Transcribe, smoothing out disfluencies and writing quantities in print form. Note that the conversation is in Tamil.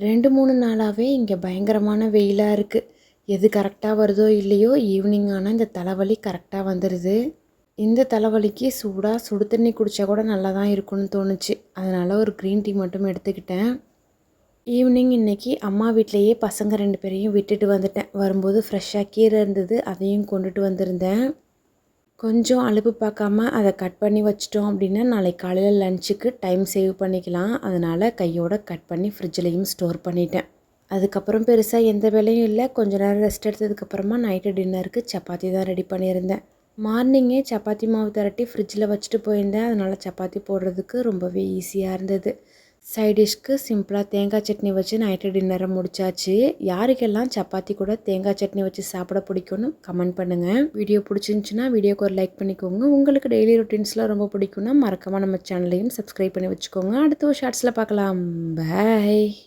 2, 3 நாளாவே இங்க பயங்கரமான வெயிலா இருக்கு. எது கரெக்ட்டா வருதோ இல்லையோ, ஈவினிங் ஆனா இந்த தலைவலி கரெக்ட்டா வந்துருது. இந்த தலைவலிக்கு சூடா சுடு தண்ணி குடிச்சா கூட நல்லா தான் இருக்கும்னு தோணுச்சு. அதனால ஒரு க்ரீன் டீ மட்டும் எடுத்துக்கிட்டேன். ஈவினிங் இன்னைக்கு அம்மா வீட்லயே பசங்க 2 பேரையும் விட்டுட்டு வந்துட்டேன். வரும்போது ஃப்ரெஷ்ஷா கீரை இருந்தது. அதையும் கொண்டுட்டு வந்திருந்தேன். கொஞ்சம் அலுப்பு பார்க்காம அத கட் பண்ணி வச்சுட்டோம் அப்படின்னா, நாளைக்கு காலையில லஞ்சுக்கு டைம் சேவ் பண்ணிக்கலாம். அதனால கையோட கட் பண்ணி ஃப்ரிட்ஜ்லயும் ஸ்டோர் பண்ணிட்டேன். அதுக்கப்புறம் பெருசா எந்த வேலையும் இல்ல. கொஞ்ச நேரம் ரெஸ்ட் எடுத்ததுக்கப்புறமா நைட்டு டின்னருக்கு சப்பாத்தி தான் ரெடி பண்ணியிருந்தேன். மார்னிங்கே சப்பாத்தி மாவு திரட்டி ஃப்ரிட்ஜில் வச்சுட்டு போயிருந்தேன். அதனால சப்பாத்தி போடுறதுக்கு ரொம்பவே ஈஸியாக இருந்தது. சைட் டிஷ்க்கு சிம்பிளாக தேங்காய் சட்னி வச்சு நைட்டு டின்னரை முடிச்சாச்சு. யாருக்கெல்லாம் சப்பாத்தி கூட தேங்காய் சட்னி வச்சு சாப்பிட பிடிக்கும்னு கமெண்ட் பண்ணுங்கள். வீடியோ பிடிச்சிருந்துச்சுன்னா வீடியோக்கு ஒரு லைக் பண்ணிக்கோங்க. உங்களுக்கு டெய்லி ரொட்டீன்ஸ்லாம் ரொம்ப பிடிக்கும்னா மறக்காமல் நம்ம சேனலையும் சப்ஸ்கிரைப் பண்ணி வச்சுக்கோங்க. அடுத்த ஒரு ஷார்ட்ஸில் பார்க்கலாம். பாய்.